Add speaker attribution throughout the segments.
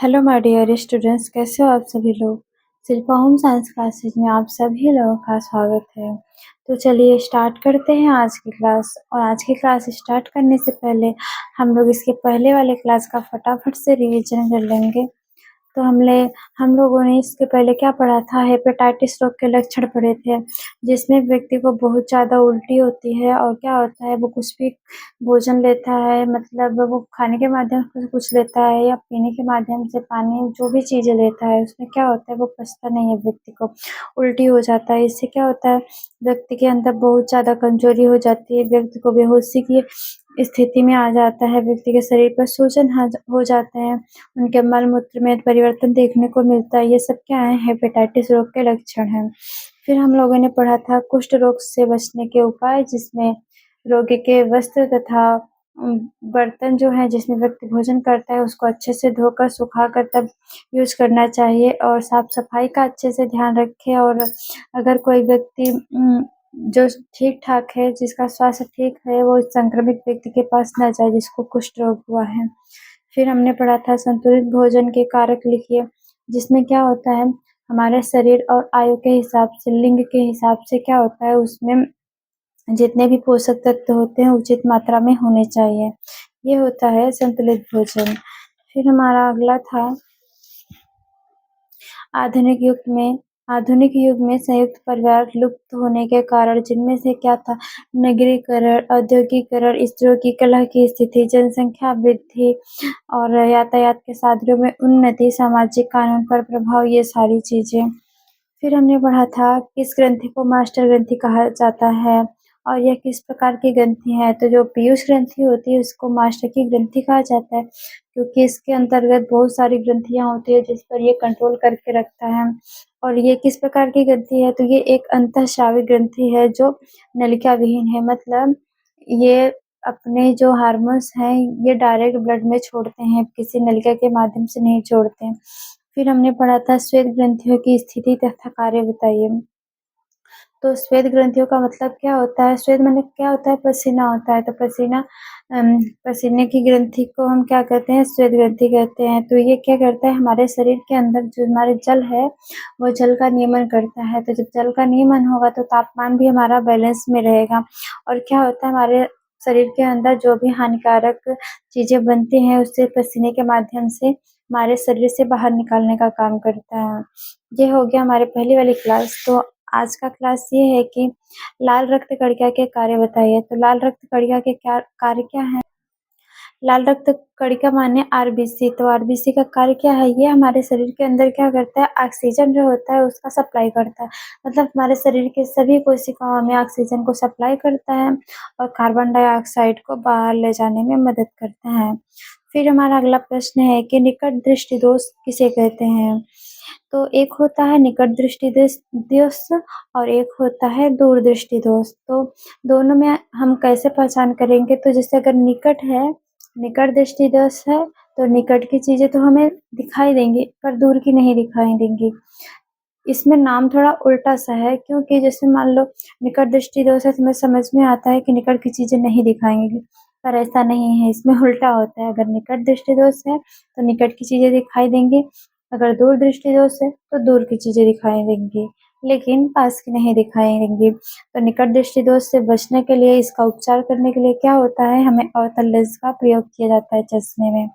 Speaker 1: Hello my dear students, कैसे हो आप सभी लोग। शिल्पा होम साइंस क्लासेज में आप सभी लोगों का स्वागत है। तो चलिए स्टार्ट करते हैं आज की क्लास। और आज की क्लास स्टार्ट करने से पहले हम लोग इसके पहले वाले क्लास का फटाफट से रिवीजन कर लेंगे। तो हम लोगों ने इसके पहले क्या पढ़ा था, हेपेटाइटिस रोग के लक्षण पढ़े थे, जिसमें व्यक्ति को बहुत ज़्यादा उल्टी होती है और क्या होता है, वो कुछ भी भोजन लेता है, मतलब वो खाने के माध्यम से कुछ लेता है या पीने के माध्यम से पानी, जो भी चीज़ें लेता है उसमें क्या होता है, वो पचता नहीं है, व्यक्ति को उल्टी हो जाता है। इससे क्या होता है, व्यक्ति के अंदर बहुत ज़्यादा कमजोरी हो जाती है, व्यक्ति को बेहोशी की स्थिति में आ जाता है, व्यक्ति के शरीर पर सूजन हो जाते हैं, उनके मल मूत्र में परिवर्तन देखने को मिलता है। ये सब क्या है, हेपेटाइटिस रोग के लक्षण हैं। फिर हम लोगों ने पढ़ा था कुष्ठ रोग से बचने के उपाय, जिसमें रोगी के वस्त्र तथा बर्तन जो है जिसमें व्यक्ति भोजन करता है उसको अच्छे से धोकर सुखाकर तब यूज करना चाहिए और साफ सफाई का अच्छे से ध्यान रखें। और अगर कोई व्यक्ति जो ठीक ठाक है, जिसका स्वास्थ्य ठीक है, वो संक्रमित व्यक्ति के पास न जाए जिसको कुष्ठ रोग हुआ है। फिर हमने पढ़ा था संतुलित भोजन के कारक लिखिए, जिसमें क्या होता है, हमारे शरीर और आयु के हिसाब से, लिंग के हिसाब से क्या होता है, उसमें जितने भी पोषक तत्व होते हैं उचित मात्रा में होने चाहिए। ये होता है संतुलित भोजन। फिर हमारा अगला था आधुनिक युग में आधुनिक युग में संयुक्त परिवार लुप्त होने के कारण, जिनमें से क्या था, नगरीकरण, औद्योगिकरण, स्त्रियों की कलह की स्थिति, जनसंख्या वृद्धि और यातायात के साधनों में उन्नति, सामाजिक कानून पर प्रभाव, ये सारी चीजें। फिर हमने पढ़ा था किस ग्रंथि को मास्टर ग्रंथि कहा जाता है और यह किस प्रकार की ग्रंथि है। तो जो पीयूष ग्रंथि होती है उसको मास्टर की ग्रंथि कहा जाता है, क्योंकि इसके अंतर्गत बहुत सारी ग्रंथियां होती है जिस पर ये कंट्रोल करके रखता है। और ये किस प्रकार की ग्रंथि है, तो ये एक अंतःस्रावी ग्रंथि है जो नलिका विहीन है, मतलब ये अपने जो हार्मोन्स हैं ये डायरेक्ट ब्लड में छोड़ते हैं, किसी नलिका के माध्यम से नहीं छोड़ते हैं। फिर हमने पढ़ा था श्वेत ग्रंथियों की स्थिति तथा कार्य बताइए। तो श्वेत ग्रंथियों का मतलब क्या होता है, श्वेत मतलब क्या होता है, पसीना होता है। तो पसीने की ग्रंथि को हम क्या कहते हैं, श्वेत ग्रंथि कहते हैं। तो ये क्या करता है, हमारे शरीर के अंदर जो हमारे जल है वो जल का नियमन करता है। तो जब जल का नियमन होगा तो तापमान भी हमारा बैलेंस में रहेगा। और क्या होता है, हमारे शरीर के अंदर जो भी हानिकारक चीजें बनती हैं उससे पसीने के माध्यम से हमारे शरीर से बाहर निकालने का काम करता है। ये हो गया हमारे पहली वाली क्लास। तो आज का क्लास ये है कि लाल रक्त कणिका के कार्य बताइए। तो लाल रक्त कणिका के क्या कार्य क्या है। लाल रक्त कणिका माने आरबीसी। तो आरबीसी का कार्य क्या है, ये हमारे शरीर के अंदर क्या करता है, ऑक्सीजन जो होता है उसका सप्लाई करता है, मतलब हमारे शरीर के सभी कोशिकाओं में ऑक्सीजन को सप्लाई करता है और कार्बन डाइऑक्साइड को बाहर ले जाने में मदद करता है। फिर हमारा अगला प्रश्न है कि निकट दृष्टि दोष किसे कहते हैं। तो एक होता है निकट दृष्टि दोष और एक होता है दूर दृष्टि दोष। तो दोनों में हम कैसे पहचान करेंगे, तो जैसे अगर निकट है, निकट दृष्टि दोष है, तो निकट की चीजें तो हमें दिखाई देंगी पर दूर की नहीं दिखाई देंगी। इसमें नाम थोड़ा उल्टा सा है, क्योंकि जैसे मान लो निकट दृष्टि दोष है तो हमें समझ में आता है कि निकट की चीजें नहीं दिखाएंगी, पर ऐसा नहीं है, इसमें उल्टा होता है। अगर निकट दृष्टि दोष है तो निकट की चीजें दिखाई देंगी, अगर दूर दृष्टि दोष है तो दूर की चीजें दिखाई देंगी, लेकिन पास की नहीं दिखाई देंगी। तो निकट दृष्टि दोष से बचने के लिए, इसका उपचार करने के लिए क्या होता है, हमें अवतल लेंस का प्रयोग किया जाता है चश्मे में।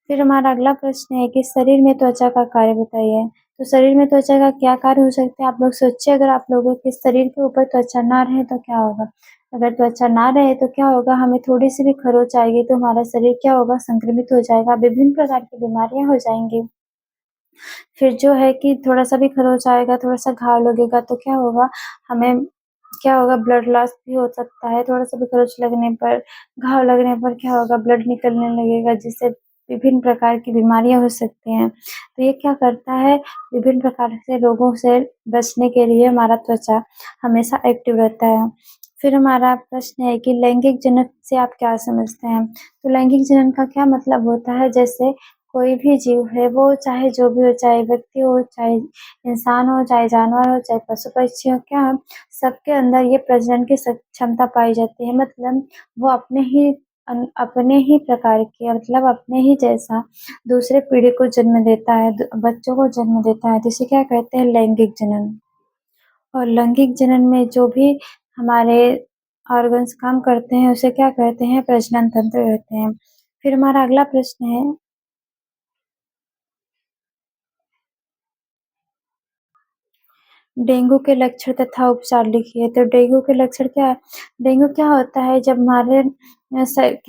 Speaker 1: फिर हमारा अगला प्रश्न है कि शरीर में त्वचा का कार्य बताइए। तो शरीर में त्वचा का क्या कार्य हो सकता है, आप लोग सोचिए, अगर आप लोगों के शरीर के ऊपर त्वचा ना रहे तो क्या होगा। अगर त्वचा ना रहे तो क्या होगा, हमें थोड़ी सी भी खरोच आएगी तो हमारा शरीर क्या होगा, संक्रमित हो जाएगा, विभिन्न प्रकार की बीमारियां हो जाएंगी। फिर जो है कि थोड़ा सा भी खरोच आएगा, थोड़ा सा घाव लगेगा तो क्या होगा, हमें क्या होगा, ब्लड लॉस भी हो सकता है। थोड़ा सा भी खरोच लगने पर, घाव लगने पर क्या होगा, ब्लड निकलने लगेगा, जिससे विभिन्न प्रकार की बीमारियां हो सकती हैं। तो ये क्या करता है, विभिन्न प्रकार से रोगों से बचने के लिए हमारा त्वचा हमेशा एक्टिव रहता है। फिर हमारा प्रश्न है कि लैंगिक जनन से आप क्या समझते हैं। तो लैंगिक जनन का क्या मतलब होता है, जैसे कोई भी जीव है, वो चाहे जो भी हो, चाहे व्यक्ति हो, चाहे इंसान हो, चाहे जानवर हो, चाहे पशु पक्षी हो, क्या सबके अंदर ये प्रजनन की क्षमता पाई जाती है, मतलब वो अपने ही अपने ही प्रकार के मतलब अपने ही जैसा दूसरे पीढ़ी को जन्म देता है, बच्चों को जन्म देता है, जिसे क्या कहते हैं लैंगिक जनन। और लैंगिक जनन में जो भी हमारे ऑर्गन्स काम करते हैं उसे क्या कहते हैं प्रजनन तंत्र कहते हैं। फिर हमारा अगला प्रश्न है, डेंगू के लक्षण तथा उपचार लिखिए। तो डेंगू के लक्षण क्या है? डेंगू क्या होता है जब हमारे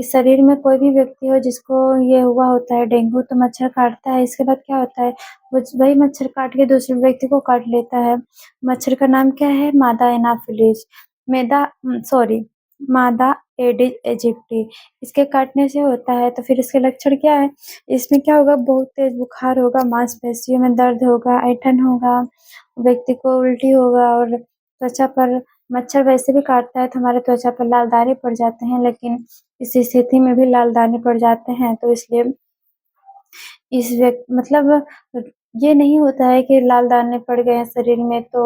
Speaker 1: शरीर में कोई भी व्यक्ति हो जिसको ये हुआ होता है डेंगू, तो मच्छर काटता है। इसके बाद क्या होता है, वही मच्छर काट के दूसरे व्यक्ति को काट लेता है। मच्छर का नाम क्या है? मादा एनाफिलीज, मादा एडिस एजिप्टी। इसके काटने से होता है। तो फिर इसके लक्षण क्या है? इसमें क्या होगा, बहुत तेज बुखार होगा, मांसपेशियों में दर्द होगा, ऐंठन होगा, व्यक्ति को उल्टी होगा और त्वचा पर मच्छर वैसे भी काटता है तो हमारे त्वचा पर लाल दाने पड़ जाते हैं, लेकिन इस स्थिति में भी लाल दाने पड़ जाते हैं। तो इसलिए मतलब ये नहीं होता है कि लाल दाने पड़ गए हैं शरीर में तो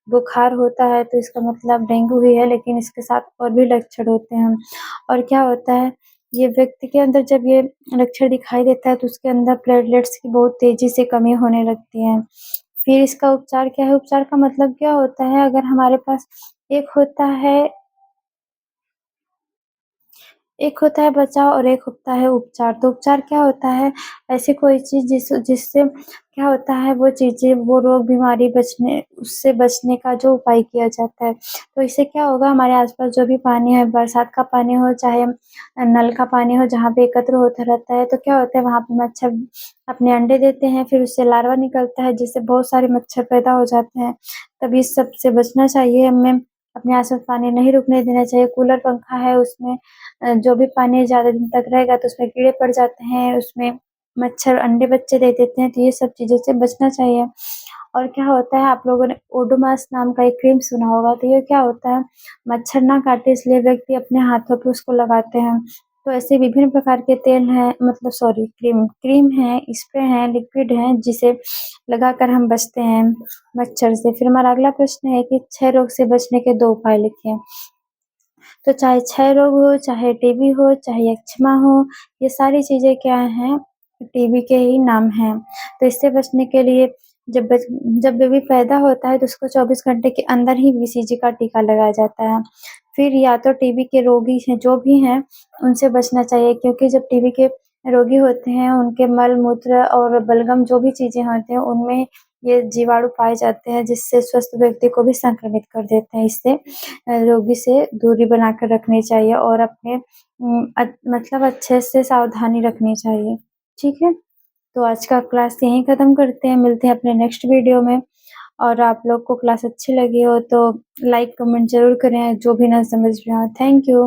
Speaker 1: बुखार होता है तो इसका मतलब डेंगू ही है, लेकिन इसके साथ और भी लक्षण होते हैं। और क्या होता है, ये व्यक्ति के अंदर जब ये लक्षण दिखाई देता है तो उसके अंदर प्लेटलेट्स की बहुत तेजी से कमी होने लगती है। फिर इसका उपचार क्या है? उपचार का मतलब क्या होता है, अगर हमारे पास एक होता है एक होता है बचाव और एक होता है उपचार। तो उपचार क्या होता है? ऐसी कोई चीज़ जिससे क्या होता है, वो चीज़ें, वो रोग बीमारी उससे बचने का जो उपाय किया जाता है। तो इससे क्या होगा, हमारे आस-पास जो भी पानी है, बरसात का पानी हो चाहे नल का पानी हो, जहाँ पे एकत्र होता रहता है, तो क्या होता है वहाँ पे मच्छर अपने अंडे देते हैं, फिर उससे लार्वा निकलता है जिससे बहुत सारे मच्छर पैदा हो जाते हैं। तब इस सब से बचना चाहिए हमें, अपने आस-पास पानी नहीं रुकने देना चाहिए। कूलर, पंखा है उसमें जो भी पानी ज़्यादा दिन तक रहेगा तो उसमें कीड़े पड़ जाते हैं, उसमें मच्छर अंडे बच्चे दे देते हैं, तो ये सब चीज़ों से बचना चाहिए। और क्या होता है, आप लोगों ने ओडोमॉस नाम का एक क्रीम सुना होगा, तो ये क्या होता है, मच्छर ना काटे इसलिए व्यक्ति अपने हाथों पे उसको लगाते हैं। तो ऐसे विभिन्न प्रकार के तेल हैं, मतलब सॉरी क्रीम क्रीम है, स्प्रे है, लिक्विड है, जिसे लगाकर हम बचते हैं मच्छर से। फिर हमारा अगला प्रश्न है कि क्षय रोग से बचने के 2 उपाय लिखिए। तो चाहे क्षय रोग हो, चाहे टीबी हो, चाहे एक्जिमा हो, ये सारी चीज़ें क्या हैं, टीबी के ही नाम हैं। तो इससे बचने के लिए जब बेबी पैदा होता है तो उसको 24 घंटे के अंदर ही बीसीजी का टीका लगाया जाता है। फिर या तो टीबी के रोगी हैं जो भी हैं, उनसे बचना चाहिए, क्योंकि जब टीबी के रोगी होते हैं उनके मल-मूत्र और बलगम जो भी चीज़ें होती हैं उनमें ये जीवाणु पाए जाते हैं, जिससे स्वस्थ व्यक्ति को भी संक्रमित कर देते हैं। इससे रोगी से दूरी बनाकर रखनी चाहिए और अपने मतलब अच्छे से सावधानी रखनी चाहिए। ठीक है? तो आज का क्लास यहीं ख़त्म करते हैं, मिलते हैं अपने नेक्स्ट वीडियो में। और आप लोग को क्लास अच्छी लगी हो तो लाइक, कमेंट ज़रूर करें, जो भी ना समझ में आए। Thank you.